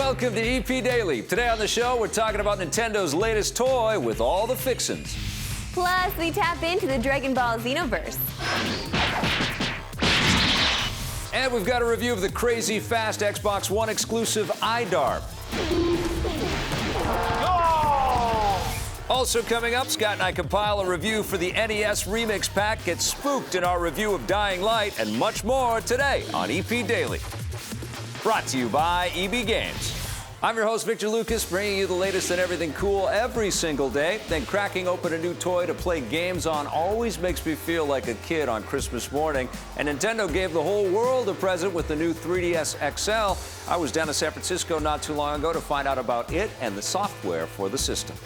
Welcome to EP Daily. Today on the show, we're talking about Nintendo's latest toy with all the fixins. Plus, we tap into the Dragon Ball Xenoverse. And we've got a review of the crazy fast Xbox One exclusive iDarb. Also coming up, Scott and I compile a review for the NES Remix Pack, get spooked in our review of Dying Light, and much more today on EP Daily. Brought to you by EB Games. I'm your host, Victor Lucas, bringing you the latest and everything cool every single day. Then cracking open a new toy to play games on always makes me feel like a kid on Christmas morning. And Nintendo gave the whole world a present with the new 3DS XL. I was down to San Francisco not too long ago to find out about it and the software for the system.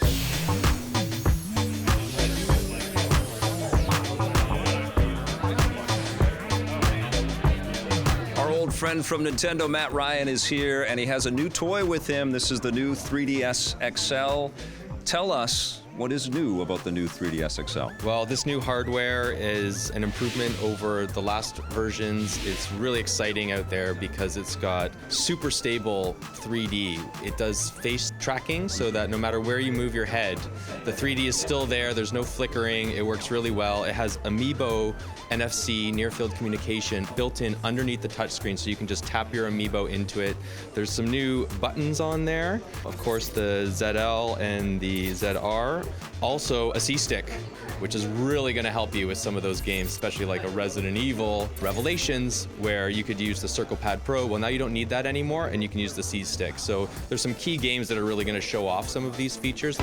Friend from Nintendo, Matt Ryan, is here, and he has a new toy with him. This is the new 3DS XL. Tell us what is new about the new 3DS XL. Well, this new hardware is an improvement over the last versions. It's really exciting out there because it's got super stable 3D. It does face tracking so that no matter where you move your head, the 3D is still there. There's no flickering. It works really well. It has Amiibo NFC near-field communication built in underneath the touchscreen, so you can just tap your Amiibo into it. There's some new buttons on there. Of course, the ZL and the ZR. Also, a C-Stick, which is really going to help you with some of those games, especially like a Resident Evil Revelations, where you could use the Circle Pad Pro. Well, now you don't need that anymore, and you can use the C-Stick. So there's some key games that are really going to show off some of these features.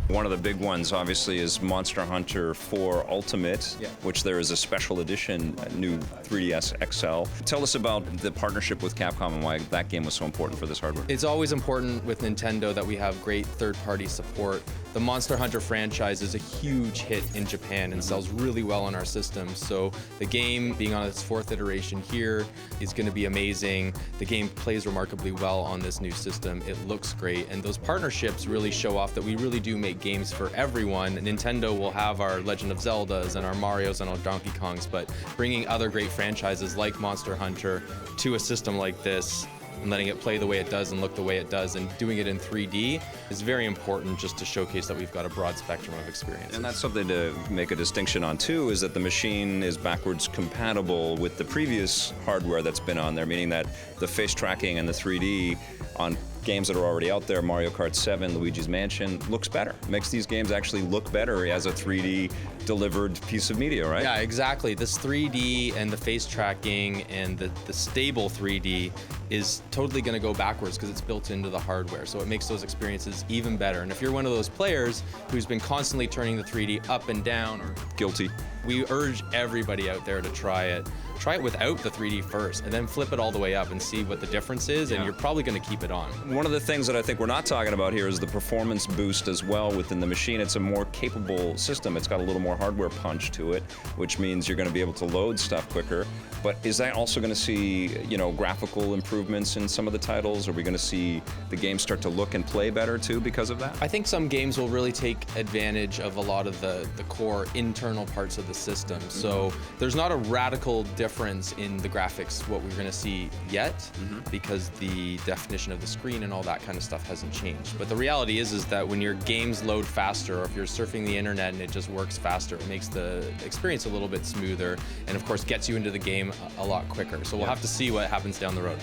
One of the big ones, obviously, is Monster Hunter 4 Ultimate, which there is a special edition, new 3DS XL. Tell us about the partnership with Capcom and why that game was so important for this hardware. It's always important with Nintendo that we have great third-party support. The Monster Hunter franchise is a huge hit in Japan and sells really well on our system. So the game being on its 4th iteration here is going to be amazing. The game plays remarkably well on this new system. It looks great. And those partnerships really show off that we really do make games for everyone. Nintendo will have our Legend of Zeldas and our Marios and our Donkey Kongs, but bringing other great franchises like Monster Hunter to a system like this and letting it play the way it does and look the way it does and doing it in 3D is very important, just to showcase that we've got a broad spectrum of experience. And that's something to make a distinction on too, is that the machine is backwards compatible with the previous hardware that's been on there, meaning that the face tracking and the 3D on games that are already out there, Mario Kart 7, Luigi's Mansion, looks better. Makes these games actually look better as a 3D delivered piece of media, right? Yeah, exactly. This 3D and the face tracking and the stable 3D is totally going to go backwards because it's built into the hardware. So it makes those experiences even better. And if you're one of those players who's been constantly turning the 3D up and down, or guilty, we urge everybody out there to try it. Try it without the 3D first, and then flip it all the way up and see what the difference is, and you're probably going to keep it on. One of the things that I think we're not talking about here is the performance boost as well within the machine. It's a more capable system. It's got a little more hardware punch to it, which means you're going to be able to load stuff quicker. But is that also going to see, graphical improvements in some of the titles? Are we going to see the game start to look and play better too because of that? I think some games will really take advantage of a lot of the core internal parts of the system. So there's not a radical difference in the graphics, what we're going to see yet, because the definition of the screen and all that kind of stuff hasn't changed. But the reality is that when your games load faster, or if you're surfing the internet and it just works faster, it makes the experience a little bit smoother, and of course gets you into the game a lot quicker. So we'll have to see what happens down the road.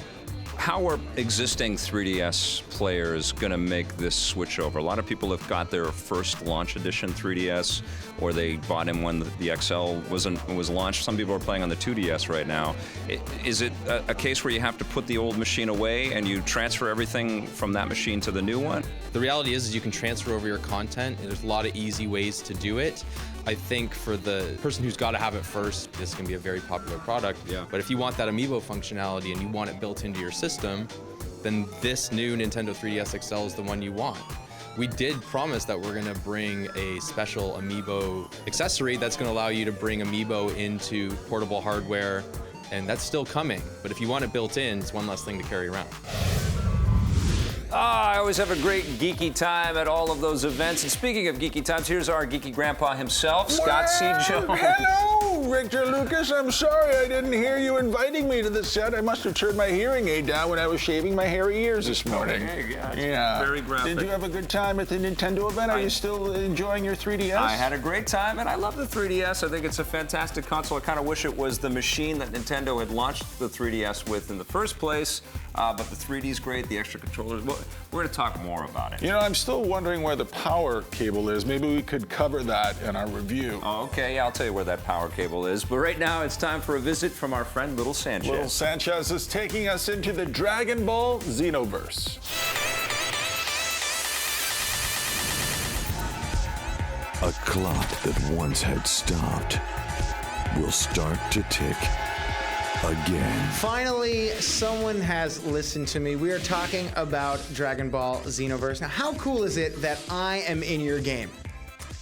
How are existing 3DS players going to make this switch over? A lot of people have got their first launch edition 3DS, or they bought him when the XL was launched. Some people are playing on the 2DS right now. Is it a case where you have to put the old machine away and you transfer everything from that machine to the new one? The reality is you can transfer over your content, and there's a lot of easy ways to do it. I think for the person who's got to have it first, this can be a very popular product. But if you want that Amiibo functionality and you want it built into your system, then this new Nintendo 3DS XL is the one you want. We did promise that we're going to bring a special Amiibo accessory that's going to allow you to bring Amiibo into portable hardware, and that's still coming. But if you want it built in, it's one less thing to carry around. I always have a great geeky time at all of those events. And speaking of geeky times, here's our geeky grandpa himself, Scott C. Jones. Hello! Victor Lucas. I'm sorry I didn't hear you inviting me to the set. I must have turned my hearing aid down when I was shaving my hairy ears this morning. Okay, Yeah. Very graphic. Did you have a good time at the Nintendo event? Are you still enjoying your 3DS? I had a great time, and I love the 3DS. I think it's a fantastic console. I kind of wish it was the machine that Nintendo had launched the 3DS with in the first place, but the 3D is great, the extra controllers. We're going to talk more about it. You know, I'm still wondering where the power cable is. Maybe we could cover that in our review. Oh, okay, yeah, I'll tell you where that power cable is. But right now, it's time for a visit from our friend Little Sanchez. Little Sanchez is taking us into the Dragon Ball Xenoverse. A clock that once had stopped will start to tick again. Finally, someone has listened to me. We are talking about Dragon Ball Xenoverse. Now, how cool is it that I am in your game?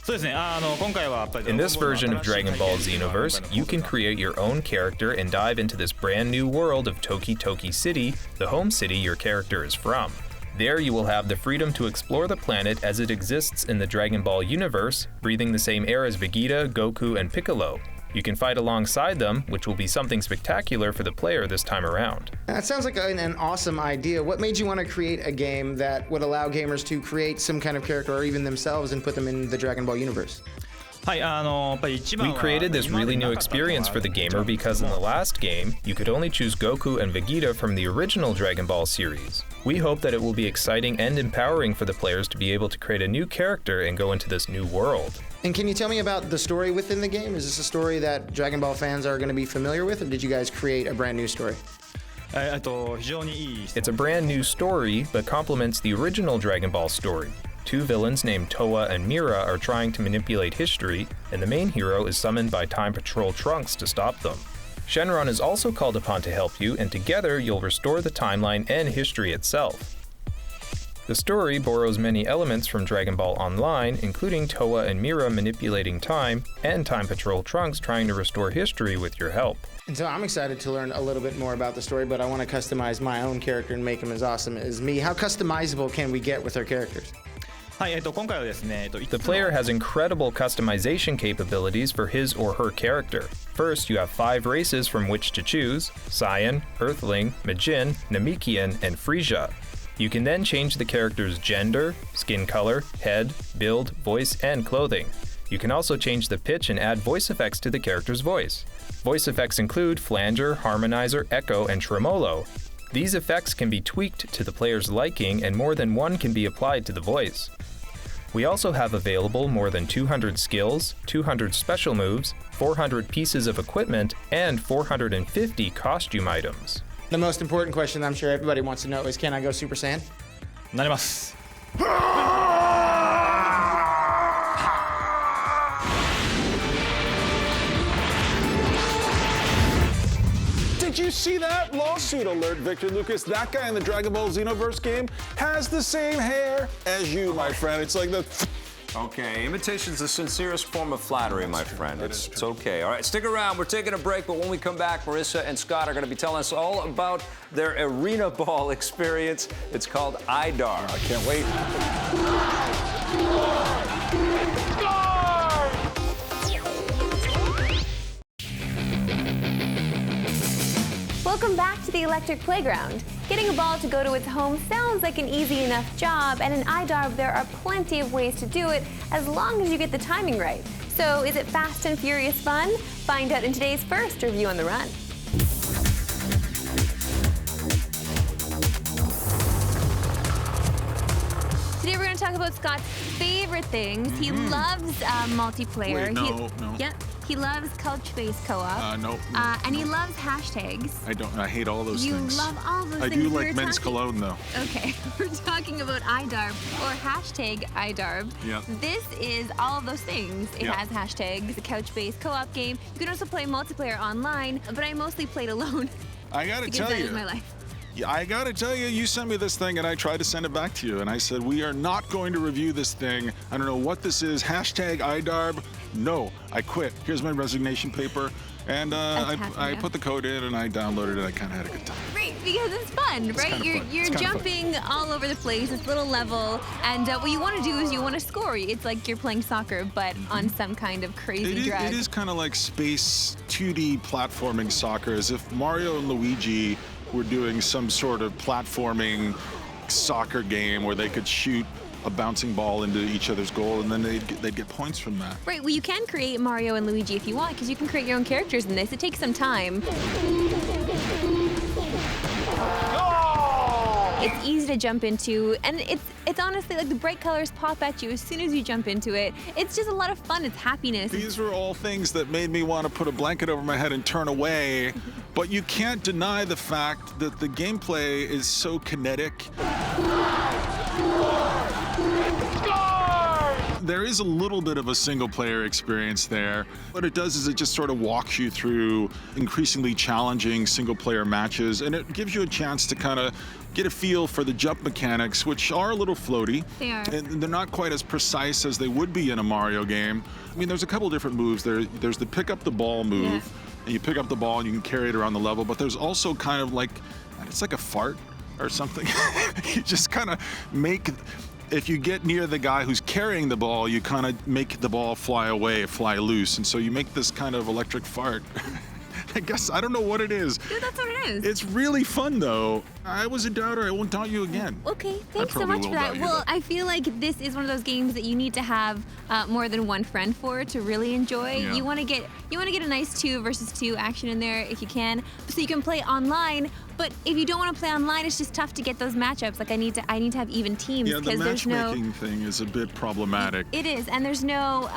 In this version of Dragon Ball Xenoverse, you can create your own character and dive into this brand new world of Toki Toki City, the home city your character is from. There you will have the freedom to explore the planet as it exists in the Dragon Ball universe, breathing the same air as Vegeta, Goku, and Piccolo. You can fight alongside them, which will be something spectacular for the player this time around. That sounds like an awesome idea. What made you want to create a game that would allow gamers to create some kind of character or even themselves and put them in the Dragon Ball universe? We created this really new experience for the gamer because in the last game, you could only choose Goku and Vegeta from the original Dragon Ball series. We hope that it will be exciting and empowering for the players to be able to create a new character and go into this new world. And can you tell me about the story within the game? Is this a story that Dragon Ball fans are going to be familiar with, or did you guys create a brand new story? It's a brand new story, but complements the original Dragon Ball story. Two villains named Towa and Mira are trying to manipulate history, and the main hero is summoned by Time Patrol Trunks to stop them. Shenron is also called upon to help you, and together you'll restore the timeline and history itself. The story borrows many elements from Dragon Ball Online, including Towa and Mira manipulating time, and Time Patrol Trunks trying to restore history with your help. And so I'm excited to learn a little bit more about the story, but I want to customize my own character and make him as awesome as me. How customizable can we get with our characters? The player has incredible customization capabilities for his or her character. First, you have 5 races from which to choose: Saiyan, Earthling, Majin, Namekian, and Frisia. You can then change the character's gender, skin color, head, build, voice, and clothing. You can also change the pitch and add voice effects to the character's voice. Voice effects include flanger, harmonizer, echo, and tremolo. These effects can be tweaked to the player's liking, and more than one can be applied to the voice. We also have available more than 200 skills, 200 special moves, 400 pieces of equipment, and 450 costume items. The most important question I'm sure everybody wants to know is, can I go Super Saiyan? Did you see that? Lawsuit alert, Victor Lucas. That guy in the Dragon Ball Xenoverse game has the same hair as you, my friend. It's like the... Okay, imitation's the sincerest form of flattery, my friend. It's okay. All right, stick around. We're taking a break, but when we come back, Marissa and Scott are going to be telling us all about their arena ball experience. It's called IDAR. I can't wait. Welcome back to the Electric Playground. Getting a ball to go to its home sounds like an easy enough job, and in IDARB there are plenty of ways to do it as long as you get the timing right. So is it fast and furious fun? Find out in today's first Review on the Run. Today we're going to talk about Scott's favorite things. He loves multiplayer. Wait, no. Yep. He loves couch-based co-op. No. And he loves hashtags. I don't. I hate all those things. You love all those I things. do like men's cologne, though. Okay, we're talking about IDARB, or hashtag IDARB. Yeah. This is all of those things. It has hashtags, a couch-based co-op game. You can also play multiplayer online, but I mostly played alone. I gotta because tell that you. is my life. Yeah, I gotta tell you, you sent me this thing and I tried to send it back to you. And I said, we are not going to review this thing. I don't know what this is. Hashtag IDARB. No, I quit. Here's my resignation paper. And That's awesome, I yeah. put the code in and I downloaded it. I kind of had a good time. Right, because it's fun, right? kinda fun. You're It's kinda jumping all over the place, this little level, and what you want to do is you want to score. It's like you're playing soccer, but on some kind of crazy drug. It is kind of like space 2D platforming soccer, as if Mario and Luigi were doing some sort of platforming soccer game where they could shoot a bouncing ball into each other's goal, and then they'd get points from that. Right, well, you can create Mario and Luigi if you want, because you can create your own characters in this. It takes some time. It's easy to jump into, and it's honestly like the bright colors pop at you as soon as you jump into it. It's just a lot of fun. It's happiness. These were all things that made me want to put a blanket over my head and turn away, but you can't deny the fact that the gameplay is so kinetic. There is a little bit of a single-player experience there. What it does is it just sort of walks you through increasingly challenging single-player matches, and it gives you a chance to kind of get a feel for the jump mechanics, which are a little floaty. They are. And they're not quite as precise as they would be in a Mario game. I mean, there's a couple different moves. There's the pick up the ball move, Yeah. and you pick up the ball and you can carry it around the level, but there's also kind of like, it's like a fart or something. You just kind of make... If you get near the guy who's carrying the ball, you kind of make the ball fly away, fly loose. And so you make this kind of electric fart. I guess, I don't know what it is. Dude, that's what it is. It's really fun, though. I was a doubter. I won't doubt you again. Okay, thanks so probably much will for that. doubt you, Well, though. I feel like this is one of those games that you need to have more than one friend for to really enjoy. Yeah. You want to get a nice 2 versus 2 action in there if you can, so you can play online. But if you don't want to play online, it's just tough to get those matchups. Like I need to have even teams Yeah, the because there's no. matchmaking thing is a bit problematic. It is, and there's no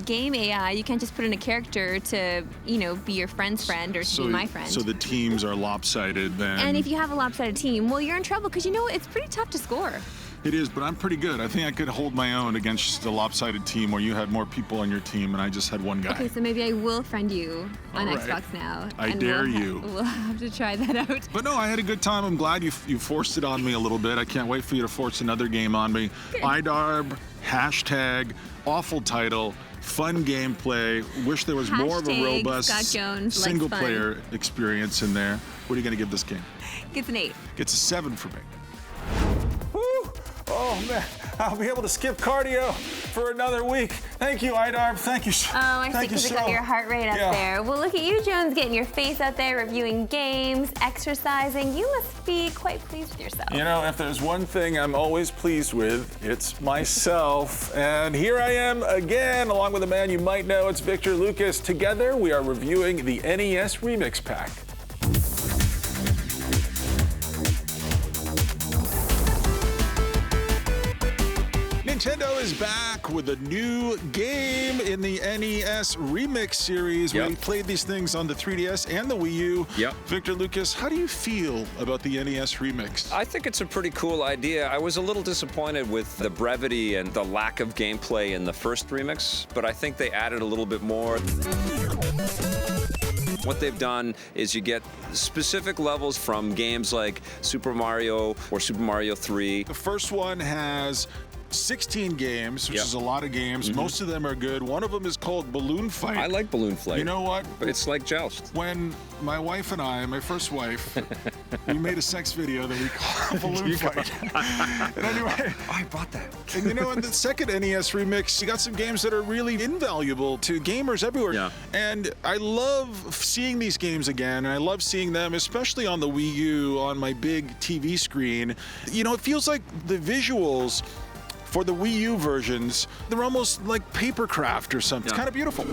game AI. You can't just put in a character to, be your friend's friend or to be my friend. So the teams are lopsided then. And if you have a lopsided team, well, you're in trouble because it's pretty tough to score. It is, but I'm pretty good. I think I could hold my own against a lopsided team where you had more people on your team and I just had one guy. Okay, so maybe I will friend you on All right. Xbox now. I and dare you. We'll have to try that out. But no, I had a good time. I'm glad you forced it on me a little bit. I can't wait for you to force another game on me. IDARB, hashtag, awful title, fun gameplay. Wish there was more of a Hashtag robust Scott Jones likes single fun. player experience in there. What are you going to give this game? Gets an 8. Gets a 7 for me. Woo! Oh man, I'll be able to skip cardio for another week. Thank you, IDARB. Thank you. Oh, I see, Thank you because it so. got your heart rate up Yeah. there. Well, look at you, Jones, getting your face out there, reviewing games, exercising. You must be quite pleased with yourself. You know, if there's one thing I'm always pleased with, it's myself. And here I am again, along with a man you might know. It's Victor Lucas. Together, we are reviewing the NES Remix Pack. Nintendo is back with a new game in the NES Remix series. Yep. We played these things on the 3DS and the Wii U. Yep. Victor Lucas, how do you feel about the NES Remix? I think it's a pretty cool idea. I was a little disappointed with the brevity and the lack of gameplay in the first remix, but I think they added a little bit more. What they've done is you get specific levels from games like Super Mario or Super Mario 3. The first one has 16 games, which Yep. is a lot of games. Most of them are good. One of them is called Balloon Fight. I like Balloon Fight. You know what? But it's like Joust. When my wife and I, my first wife, we made a sex video that we called Balloon Fight. And anyway, I bought that. and you know, in the second NES remix, you got some games that are really invaluable to gamers everywhere. Yeah. And I love seeing these games again, and I love seeing them, especially on the Wii U, on my big TV screen. You know, it feels like the visuals for the Wii U versions, they're almost like papercraft or something. It's Yeah. kind of beautiful.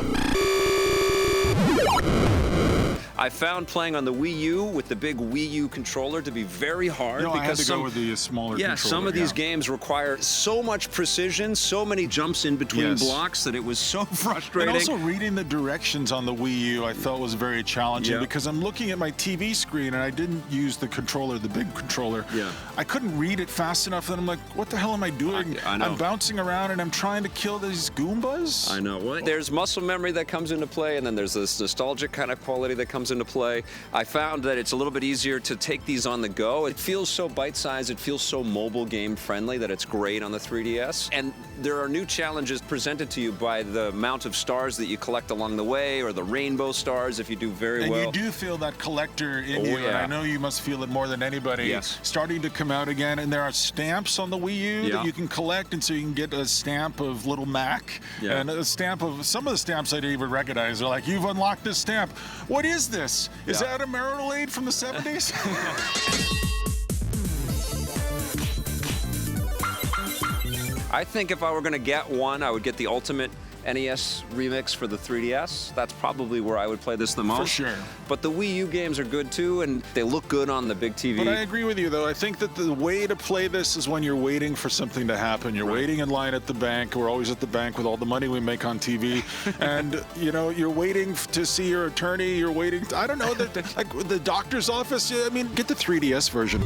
I found playing on the Wii U with the big Wii U controller to be very hard. No, I had because to go with the smaller Yeah, controller. some of these yeah. games require so much precision, so many jumps in between Yes. blocks that it was so frustrating. And also reading the directions on the Wii U I felt was very challenging Yeah. because I'm looking at my TV screen and I didn't use the controller, the big controller. Yeah. I couldn't read it fast enough and I'm like, what the hell am I doing? I know. I'm bouncing around and I'm trying to kill these Goombas. I know. Well, there's muscle memory that comes into play, and then there's this nostalgic kind of quality that comes comes into play. I found that it's a little bit easier to take these on the go. It feels so bite-sized, it feels so mobile game friendly that it's great on the 3DS. And there are new challenges presented to you by the amount of stars that you collect along the way, or the rainbow stars if you do very well. And you do feel that collector in you, and I know you must feel it more than anybody. Starting to come out again, and there are stamps on the Wii U that you can collect, and so you can get a stamp of Little Mac, and a stamp of some of the stamps I didn't even recognize. They're like, you've unlocked this stamp. What is this? Is that a marital aid from the 70s? I think if I were going to get one, I would get the Ultimate NES remix for the 3DS. That's probably where I would play this the most. For sure. But the Wii U games are good too, and they look good on the big TV. But I agree with you, though. I think that the way to play this is when you're waiting for something to happen. You're waiting in line at the bank. We're always at the bank with all the money we make on TV. And, you know, you're waiting to see your attorney. You're waiting, I don't know, like the doctor's office. I mean, get the 3DS version.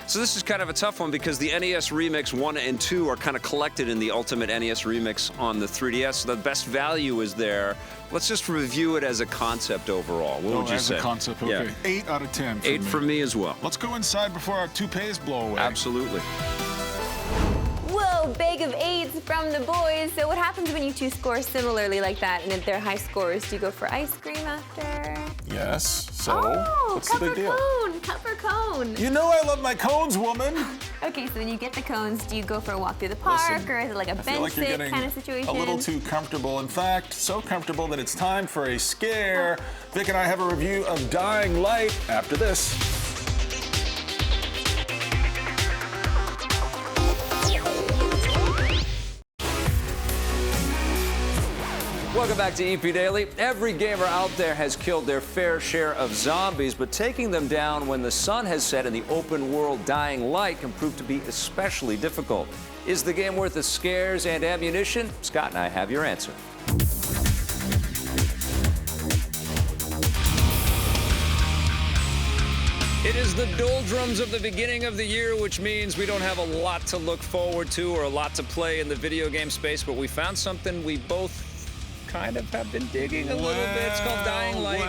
So this is kind of a tough one because the NES Remix 1 and 2 are kind of collected in the Ultimate NES Remix on the 3DS. So the best value is there. Let's just review it as a concept overall. What would you say? As a concept, okay. Yeah. 8 out of 10. 8 for me as well. Let's go inside before our toupees blow away. Absolutely. Whoa, bag of 8s from the boys. So what happens when you two score similarly like that and if they're high scores? Do you go for ice cream after? Yes. So, what's the big deal? Cup or cone. You know I love my cones, woman. Okay, so when you get the cones, do you go for a walk through the park, or is it like a bench sit kind of situation? A little too comfortable. In fact, so comfortable that it's time for a scare. Vic and I have a review of Dying Light after this. Welcome back to EP Daily. Every gamer out there has killed their fair share of zombies, but taking them down when the sun has set in the open world Dying Light can prove to be especially difficult. Is the game worth the scares and ammunition? Scott and I have your answer. It is the doldrums of the beginning of the year, which means we don't have a lot to look forward to or a lot to play in the video game space, but we found something we both kind of have been digging a little bit. It's called Dying Light.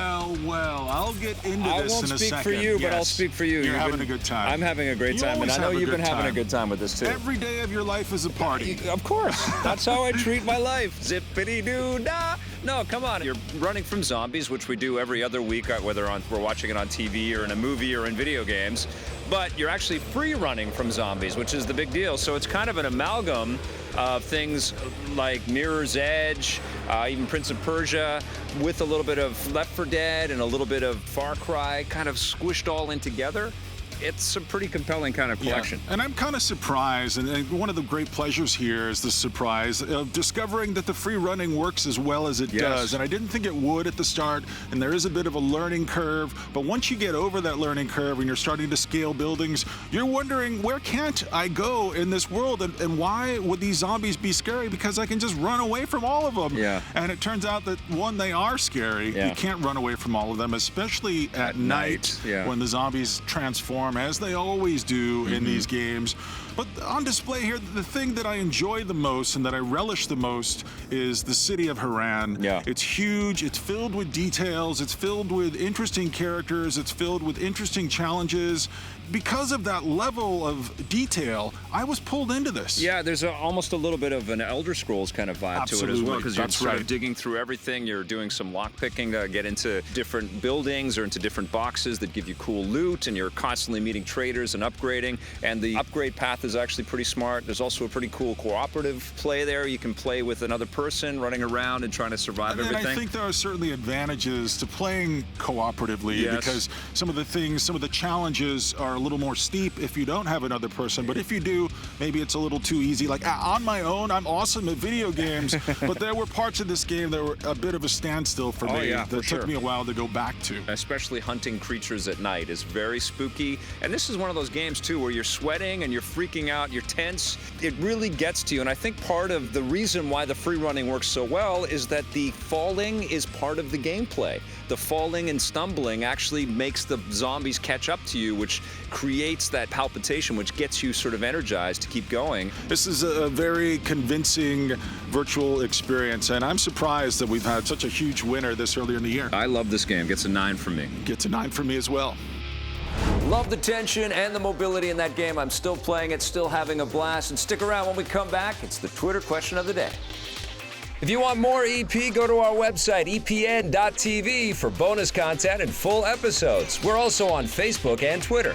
Well, I'll get into this in a second. I won't speak for you, but I'll speak for you. You're having a good time. I'm having a great time, and I know you've been having a good time with this, too. Every day of your life is a party. Of course. That's how I treat my life. Zippity-doo-dah. No, come on. You're running from zombies, which we do every other week, whether we're watching it on TV or in a movie or in video games. But you're actually free running from zombies, which is the big deal. So it's kind of an amalgam of things like Mirror's Edge, even Prince of Persia, with a little bit of Left 4 Dead and a little bit of Far Cry, kind of squished all in together. It's a pretty compelling kind of collection. Yeah. And I'm kind of surprised, and one of the great pleasures here is the surprise of discovering that the free running works as well as it does. And I didn't think it would at the start, and there is a bit of a learning curve, but once you get over that learning curve and you're starting to scale buildings, you're wondering, where can't I go in this world, and why would these zombies be scary? Because I can just run away from all of them. Yeah. And it turns out that, one, they are scary. Yeah. You can't run away from all of them, especially at night when the zombies transform, as they always do in these games. But on display here, the thing that I enjoy the most and that I relish the most is the city of Haran. Yeah. It's huge, it's filled with details, it's filled with interesting characters, it's filled with interesting challenges. Because of that level of detail, I was pulled into this. Yeah, there's almost a little bit of an Elder Scrolls kind of vibe to it as well, because you're sort of digging through everything. You're doing some lock picking to get into different buildings or into different boxes that give you cool loot, and you're constantly meeting traders and upgrading. And the upgrade path is actually pretty smart. There's also a pretty cool cooperative play there. You can play with another person running around and trying to survive everything. And I think there are certainly advantages to playing cooperatively because some of the challenges are a little more steep if you don't have another person, but if you do, maybe it's a little too easy. Like, on my own, I'm awesome at video games, but there were parts of this game that were a bit of a standstill for me that took me a while to go back to. Especially hunting creatures at night is very spooky. And this is one of those games, too, where you're sweating and you're freaking out, you're tense. It really gets to you. And I think part of the reason why the free running works so well is that the falling is part of the gameplay. The falling and stumbling actually makes the zombies catch up to you, which creates that palpitation, which gets you sort of energized to keep going. This is a very convincing virtual experience, and I'm surprised that we've had such a huge winner this earlier in the year. I love this game. Gets a 9 from me. Gets a 9 from me as well. Love the tension and the mobility in that game. I'm still playing it, still having a blast. And stick around when we come back. It's the Twitter question of the day. If you want more EP, go to our website, epn.tv, for bonus content and full episodes. We're also on Facebook and Twitter.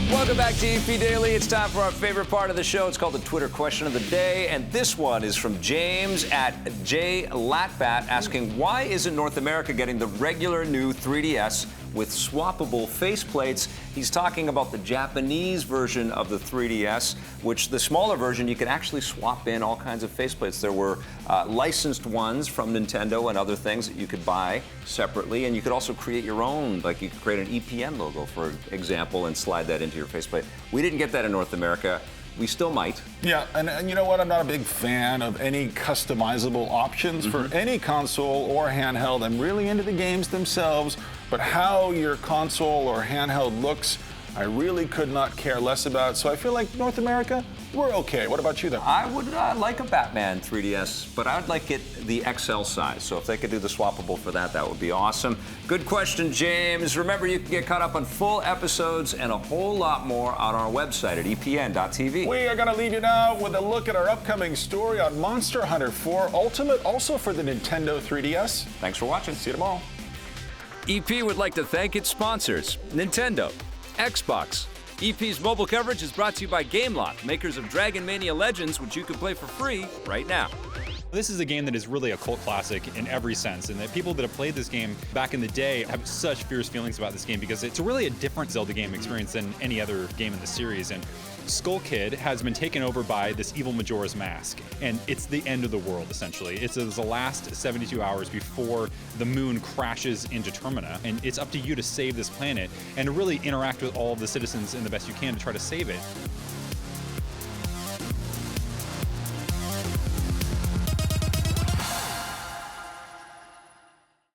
Welcome back to EP Daily. It's time for our favorite part of the show. It's called the Twitter question of the day. And this one is from James at JLatbat asking, why isn't North America getting the regular new 3DS with swappable faceplates? He's talking about the Japanese version of the 3DS, which the smaller version, you can actually swap in all kinds of faceplates. There were licensed ones from Nintendo and other things that you could buy separately, and you could also create your own, like you could create an EPN logo, for example, and slide that into your faceplate. We didn't get that in North America. We still might. Yeah, and you know what? I'm not a big fan of any customizable options for any console or handheld. I'm really into the games themselves, but how your console or handheld looks, I really could not care less about. So I feel like North America, we're okay. What about you, though? I would like a Batman 3DS, but I'd like it the XL size. So if they could do the swappable for that, that would be awesome. Good question, James. Remember, you can get caught up on full episodes and a whole lot more on our website at epn.tv. We are going to leave you now with a look at our upcoming story on Monster Hunter 4 Ultimate, also for the Nintendo 3DS. Thanks for watching. See you tomorrow. EP would like to thank its sponsors, Nintendo, Xbox. EP's mobile coverage is brought to you by Gameloft, makers of Dragon Mania Legends, which you can play for free right now. This is a game that is really a cult classic in every sense, and that people that have played this game back in the day have such fierce feelings about this game because it's really a different Zelda game experience than any other game in the series. And Skull Kid has been taken over by this evil Majora's Mask, and it's the end of the world, essentially. It's the last 72 hours before the moon crashes into Termina, and it's up to you to save this planet and to really interact with all of the citizens in the best you can to try to save it.